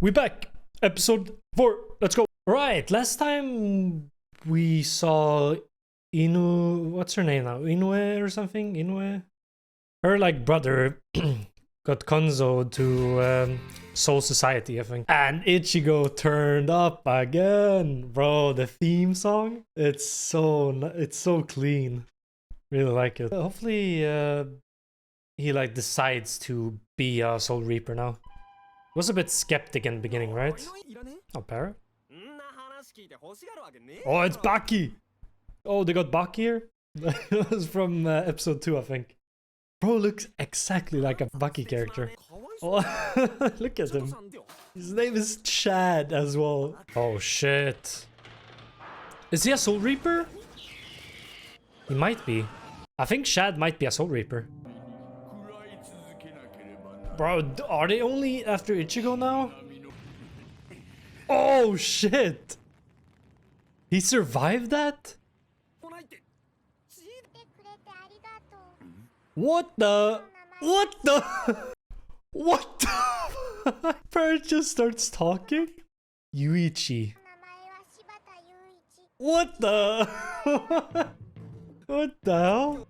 We back. Episode 4. Let's go. Right. Last time we saw Inu. What's her name now? Inoue or something? Inoue? Her like brother got Konzo to Soul Society, I think. And Ichigo turned up again. Bro, the theme song. It's so clean. Really like it. Hopefully he like decides to be a Soul Reaper now. Was a bit skeptic in the beginning, right? Oh, Parrot? Oh, it's Baki! Oh, they got Baki here? That was from episode 2, I think. Bro looks exactly like a Baki character. Oh, look at him. His name is Chad as well. Oh, shit. Is he a Soul Reaper? He might be. I think Chad might be a Soul Reaper. Bro, are they only after Ichigo now? Oh shit! He survived that? What the? What the? What the? Parrot just starts talking? Yuichi. What the? What the hell?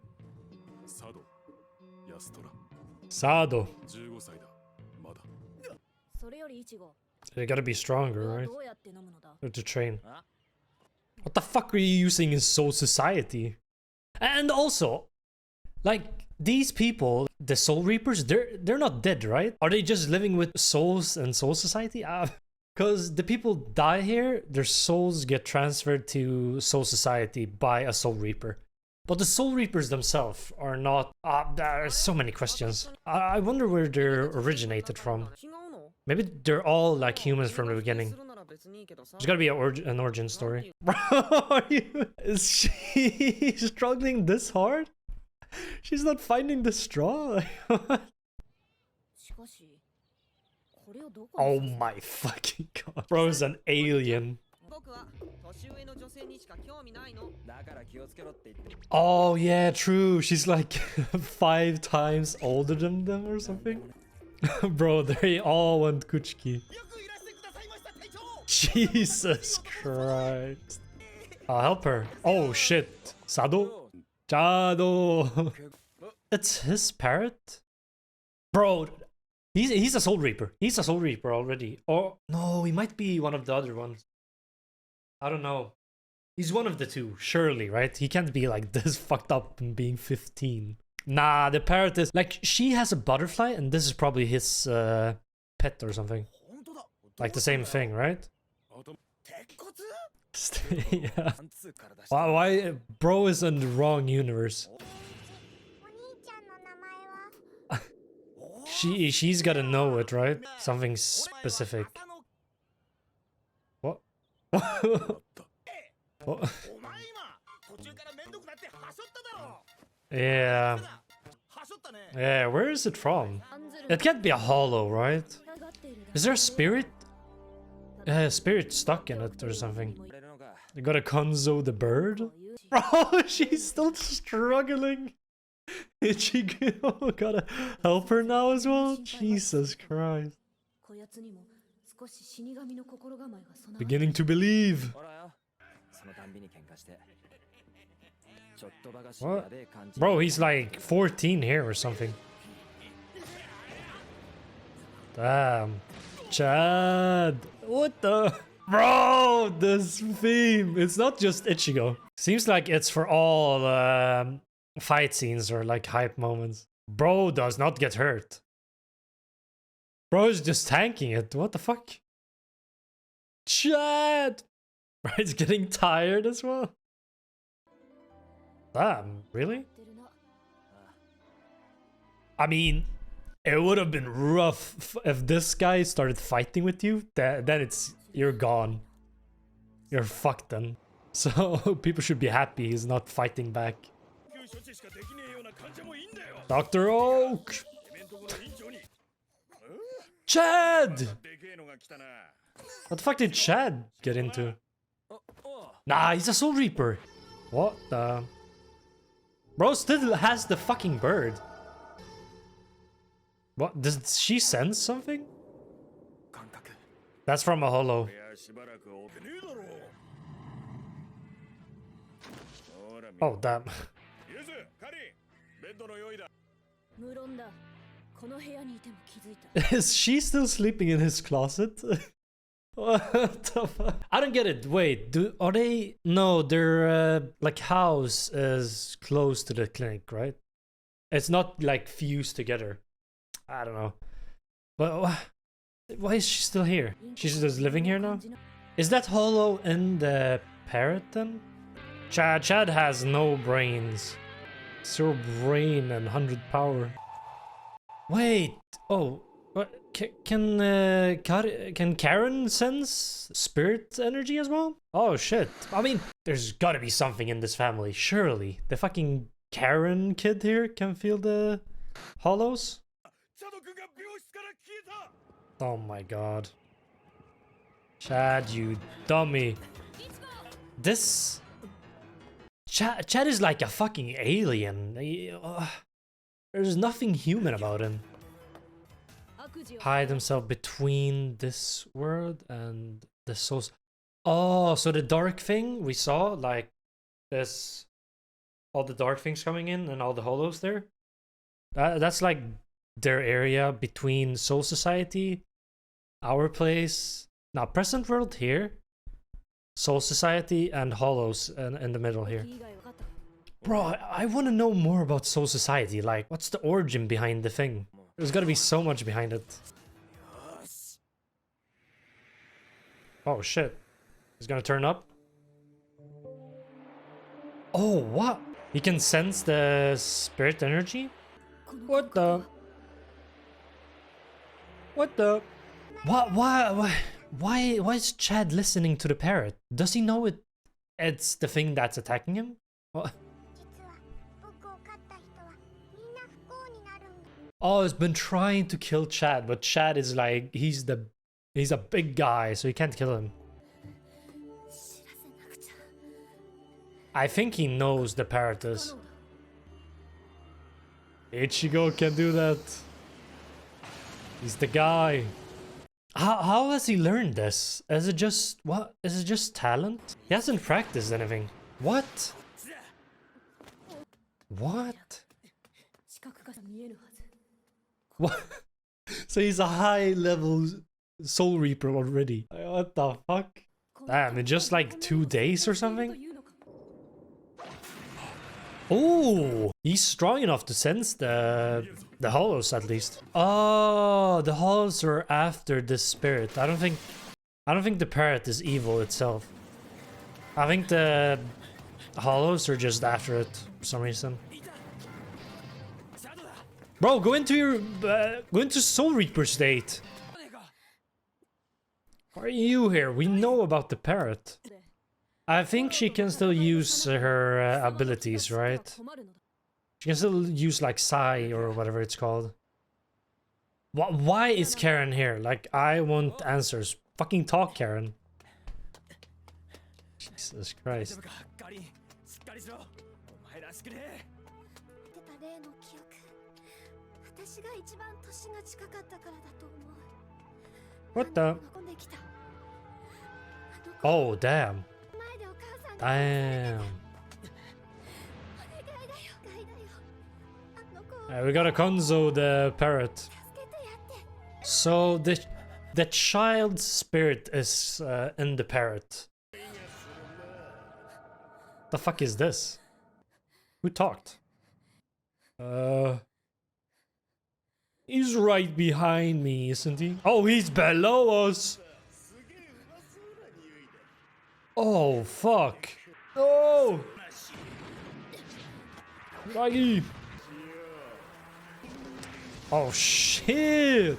Sado. They gotta be stronger, right? To train. What the fuck are you using in Soul Society? And also, like, these people, the Soul Reapers, they're not dead, right? Are they just living with souls and Soul Society? Because the people die here, their souls get transferred to Soul Society by a Soul Reaper. But the Soul Reapers themselves are not... there are so many questions. I wonder where they're originated from. Maybe they're all like humans from the beginning. There's gotta be an origin story. Bro, is she struggling this hard? She's not finding the straw? Oh my fucking god. Bro is an alien. Oh yeah, true. She's like 5 times older than them or something. Bro, they all want Kuchiki. Jesus Christ. I'll help her. Oh shit. Sado? Chado. It's his parrot? Bro, he's a Soul Reaper. He's a Soul Reaper already. Or no, he might be one of the other ones. I don't know. He's one of the two, surely, right? He can't be like this fucked up and being 15. Nah, the parrot is... Like, she has a butterfly and this is probably his pet or something. Like the same thing, right? Yeah. Why? Bro is in the wrong universe. She's gotta know it, right? Something specific. What? What? Yeah. Yeah, where is it from? It can't be a hollow, right? Is there a spirit? Spirit stuck in it or something. You gotta Konzo the bird? Bro, she's still struggling. Ichigo gotta help her now as well? Jesus Christ. Beginning to believe. What? Bro, he's like 14 here or something. Damn. Chad. What the? Bro, this theme. It's not just Ichigo. Seems like it's for all fight scenes or like hype moments. Bro does not get hurt. Bro is just tanking it. What the fuck? Chad. Bro, he's getting tired as well. Damn, really? I mean, it would have been rough if this guy started fighting with you. Then you're gone. You're fucked then. So people should be happy he's not fighting back. Dr. Oak! Chad! What the fuck did Chad get into? Nah, he's a Soul Reaper. What the... Bro still has the fucking bird. What? Does she sense something? That's from a holo. Oh, damn. Is she still sleeping in his closet? What the fuck? I don't get it. Wait, are they? No, their like house is close to the clinic, right? It's not like fused together. I don't know. But why is she still here? She's just living here now? Is that holo in the parrot then? Chad has no brains. 0 brain and 100 power. Wait. Oh. What? Can Karen sense spirit energy as well? Oh shit. I mean, there's gotta be something in this family. Surely. The fucking Karen kid here can feel the hollows? Oh my god. Chad, you dummy. This... Chad is like a fucking alien. There's nothing human about him. Hide himself between this world and the souls. Oh, so the dark thing we saw, like this, all the dark things coming in and all the hollows there. That's like their area between Soul Society, our place, now present world here, Soul Society, and hollows in the middle here. Bro, I want to know more about Soul Society. Like, what's the origin behind the thing? There's gotta be so much behind it. Oh shit. He's gonna turn up. Oh, what? He can sense the spirit energy? What the? What the? Why is Chad listening to the parrot? Does he know it's the thing that's attacking him? What? Oh, he's been trying to kill Chad, but Chad is like, he's a big guy, so he can't kill him. I think he knows the parrot is. Ichigo can do that. He's the guy. How has he learned this? Is it just, what? Is it just talent? He hasn't practiced anything. What? What? What? So he's a high level Soul Reaper already. What the fuck? Damn, in just like 2 days or something? Oh, he's strong enough to sense the hollows at least. Oh, the hollows are after the spirit. I don't think the parrot is evil itself. I think the hollows are just after it for some reason. Bro, go into Soul Reaper state. Why are you here? We know about the parrot. I think she can still use her abilities, right? She can still use like Psy or whatever it's called. Why is Karen here? Like, I want answers. Fucking talk, Karen. Jesus Christ. What the? Oh, damn. Damn. We gotta Konzo the parrot. So the child's spirit is in the parrot. The fuck is this? Who talked? He's right behind me, isn't he? Oh, he's below us. Oh, fuck. Oh! Maggie! Oh, shit!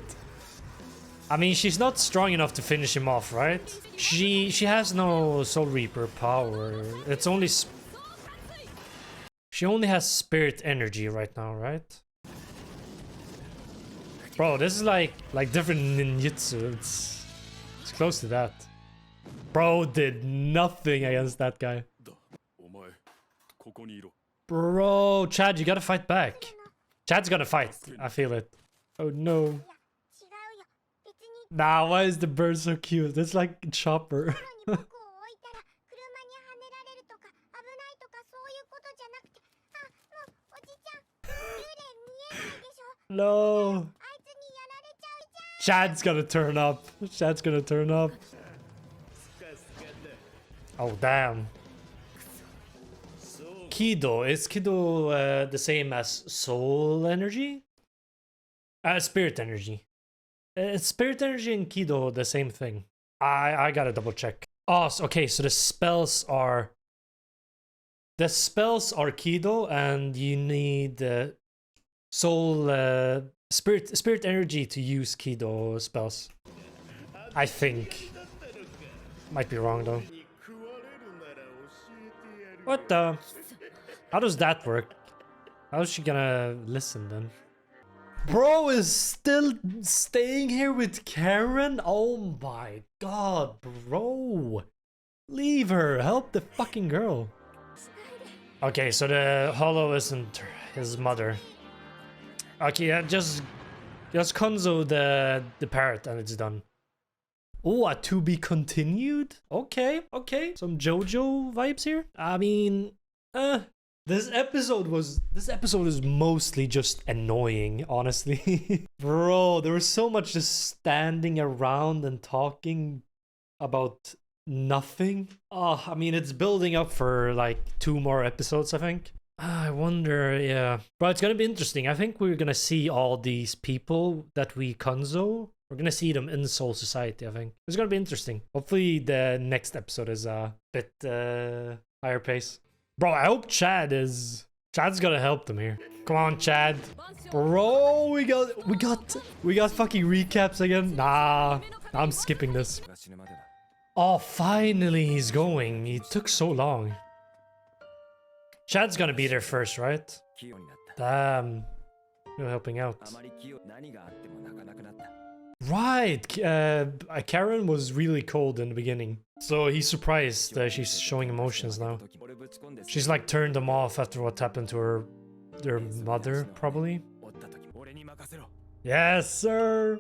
I mean, she's not strong enough to finish him off, right? She has no Soul Reaper power. It's only... She only has spirit energy right now, right? Bro, this is like different ninjutsu. It's close to that. Bro did nothing against that guy. Bro, Chad, you gotta fight back. Chad's gonna fight. I feel it. Oh no. Nah, why is the bird so cute? It's like Chopper. No. Chad's gonna turn up. Chad's gonna turn up. Oh, damn. Kido. Is Kido the same as soul energy? Spirit energy. Spirit energy and Kido the same thing. I gotta double check. Oh, okay, so the spells are... The spells are Kido, and you need soul... spirit energy to use Kido spells. I think. Might be wrong though. What the? How does that work? How is she gonna listen then? Bro is still staying here with Karen? Oh my god, bro. Leave her. Help the fucking girl. Okay, so the hollow isn't his mother. Okay, yeah, just conzo the parrot and it's done. Oh, a to be continued? Okay, okay. Some JoJo vibes here. I mean, this episode is mostly just annoying, honestly. Bro, there was so much just standing around and talking about nothing. Oh, I mean, it's building up for like 2 more episodes, I think. I wonder, yeah. But it's gonna be interesting. I think we're gonna see all these people that we conzo. We're gonna see them in Soul Society, I think. It's gonna be interesting. Hopefully the next episode is a bit higher pace. Bro, I hope Chad's gonna help them here. Come on, Chad. Bro, we got fucking recaps again. Nah, I'm skipping this. Oh, finally he's going. He took so long. Chad's gonna be there first, right? Damn. You're helping out. Right. Karen was really cold in the beginning. So he's surprised that she's showing emotions now. She's like turned them off after what happened to their mother, probably. Yes, sir.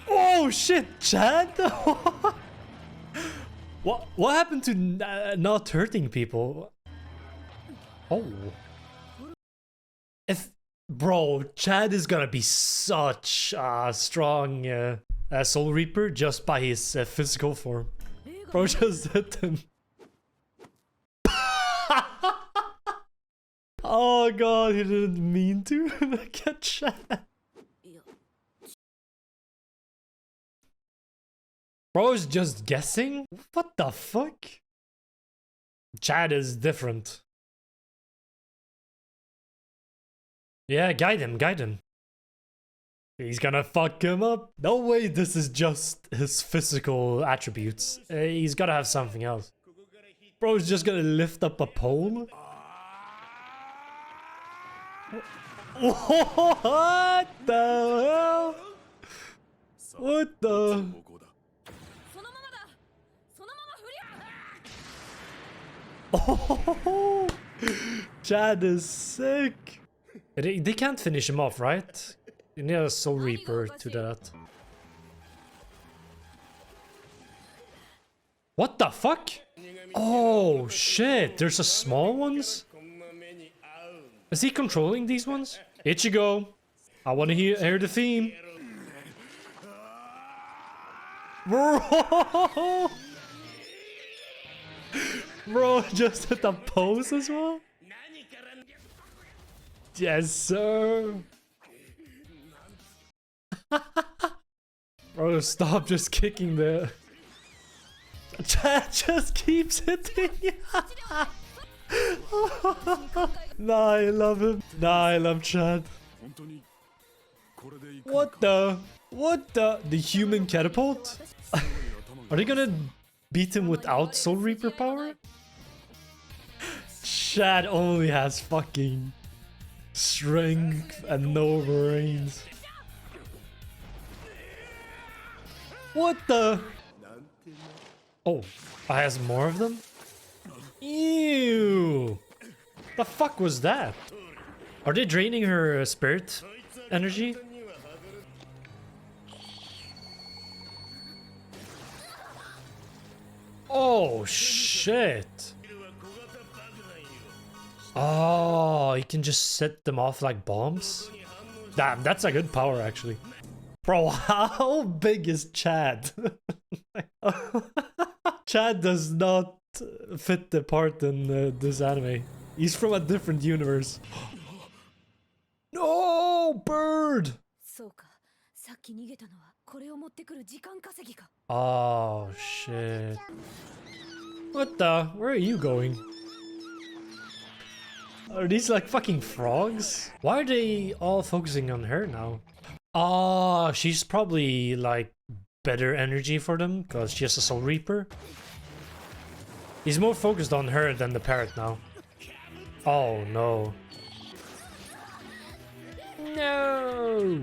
Oh shit, Chad! What happened to not hurting people? Oh. Bro, Chad is gonna be such a strong Soul Reaper just by his physical form. Bro just hit him. Oh god, he didn't mean to. Look at Chad. Bro is just guessing? What the fuck? Chad is different. Yeah, guide him. He's gonna fuck him up. No way this is just his physical attributes. He's gotta have something else. Bro's just gonna lift up a pole? What the hell? What the... Oh, Chad is sick. They can't finish him off, right? You need a Soul Reaper to that. What the fuck? Oh shit, there's a small ones? Is he controlling these ones? Ichigo, I want to hear the theme. Bro! Bro, just hit the pose as well? Yes, sir. Bro, stop just kicking the... Chad just keeps hitting. Nah, I love him. Nah, I love Chad. What the? What the? The human catapult? Are they gonna beat him without Soul Reaper power? Chad only has fucking strength and no brains. What the? Oh, I has more of them? Ew. The fuck was that? Are they draining her spirit energy? Oh shit. Oh, you can just set them off like bombs? Damn, that's a good power actually. Bro, how big is Chad? Chad does not fit the part in this anime. He's from a different universe. No, bird! Oh shit. What the? Where are you going? Are these like fucking frogs? Why are they all focusing on her now? Oh, she's probably like better energy for them because she has a Soul Reaper. He's more focused on her than the parrot now. Oh no. No!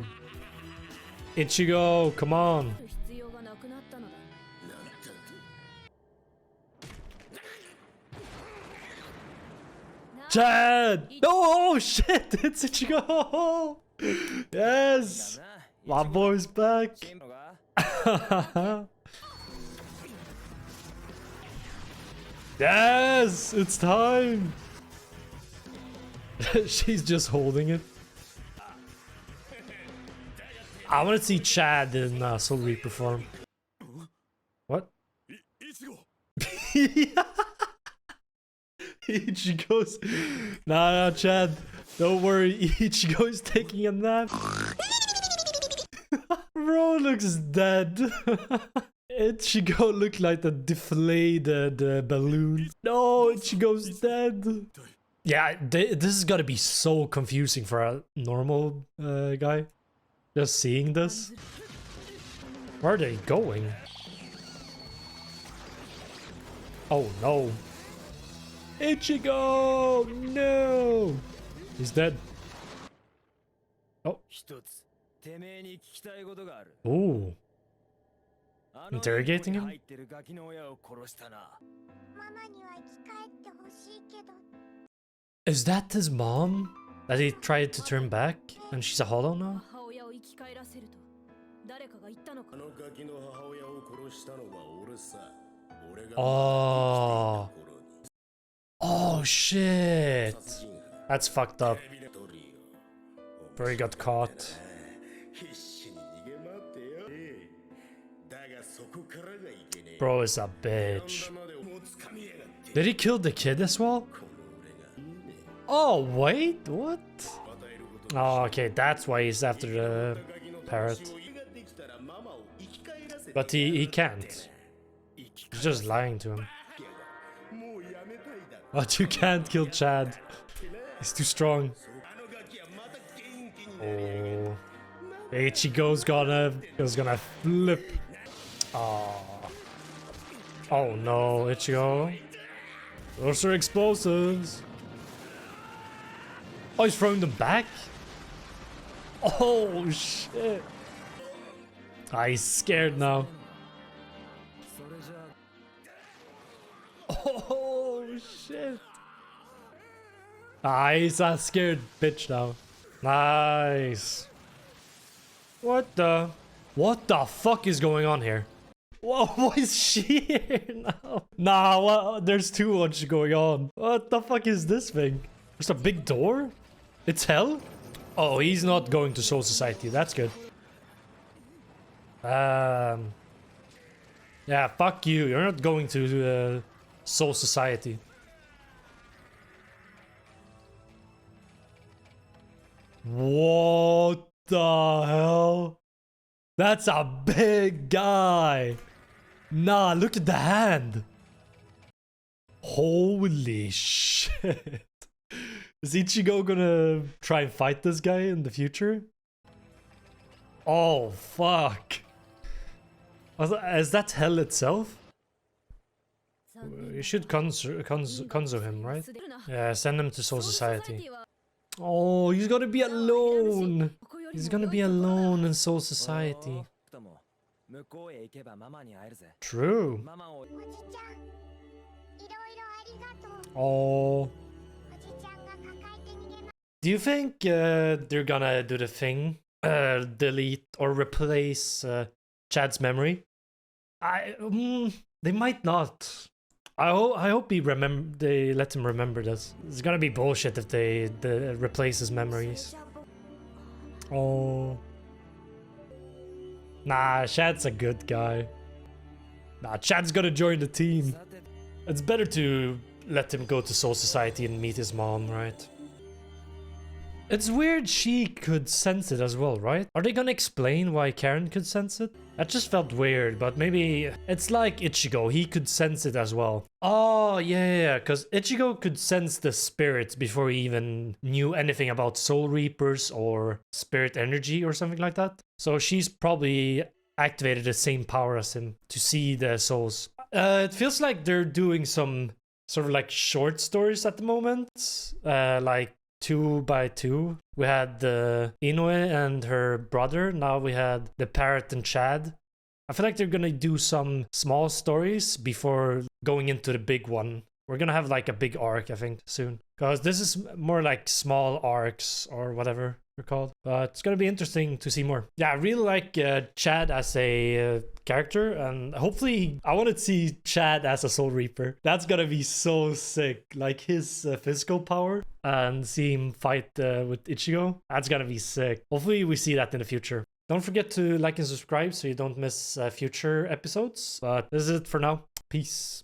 Ichigo, come on. Chad! Oh shit! It's Ichigo! Yes! My boy's back! Yes! It's time! She's just holding it. I want to see Chad in Soul Reaper form. What? Ichigo's... Nah, Chad. Don't worry, Ichigo's taking a nap. Bro looks dead. Ichigo looked like a deflated balloon. No, Ichigo's dead. Yeah, this is gotta be so confusing for a normal guy. Just seeing this. Where are they going? Oh no. Ichigo! No! He's dead. Oh. Ooh. Interrogating him? Is that his mom? That he tried to turn back and she's a hollow now? Oh. Oh shit. That's fucked up. Bro, he got caught. Bro is a bitch. Did he kill the kid as well? Oh wait, what? Oh, okay, that's why he's after the parrot. But he can't. He's just lying to him. But you can't kill Chad. He's too strong. Oh. Ichigo's gonna flip. Oh. Oh no, Ichigo. Those are explosives. Oh, he's throwing them back? Oh shit. Ah, he's scared now. Oh shit. Ah, he's a scared bitch now. Nice. What the fuck is going on here? Whoa, why is she here now? Nah, what? There's too much going on. What the fuck is this thing? There's a big door? It's hell? Oh, he's not going to Soul Society. That's good. Yeah, fuck you. You're not going to Soul Society. What the hell? That's a big guy. Nah, look at the hand. Holy shit. Is Ichigo gonna try and fight this guy in the future? Oh, fuck. Is that hell itself? You should Konzo him, right? Yeah, send him to Soul Society. Oh, he's gonna be alone. He's gonna be alone in Soul Society. True. Oh. Do you think they're gonna do the thing, delete or replace Chad's memory? They might not. I hope they let him remember this. It's gonna be bullshit if they replace his memories. Oh. Nah, Chad's a good guy. Nah, Chad's gonna join the team. It's better to let him go to Soul Society and meet his mom, right? It's weird she could sense it as well, right? Are they gonna explain why Karen could sense it? That just felt weird, but maybe it's like Ichigo, he could sense it as well. Oh, yeah, because Ichigo could sense the spirits before he even knew anything about Soul Reapers or spirit energy or something like that. So she's probably activated the same power as him to see the souls. It feels like they're doing some sort of like short stories at the moment, like 2 by 2. We had the Inoue and her brother. Now we had the Parrot and Chad. I feel like they're gonna do some small stories before going into the big one. We're gonna have like a big arc, I think, soon. Because this is more like small arcs or whatever they're called. But it's gonna be interesting to see more. Yeah, I really like Chad as a character, and hopefully I want to see Chad as a Soul Reaper. That's gonna be so sick. Like his physical power and see him fight with Ichigo. That's gonna be sick. Hopefully we see that in the future. Don't forget to like and subscribe so you don't miss future episodes. But this is it for now. Peace.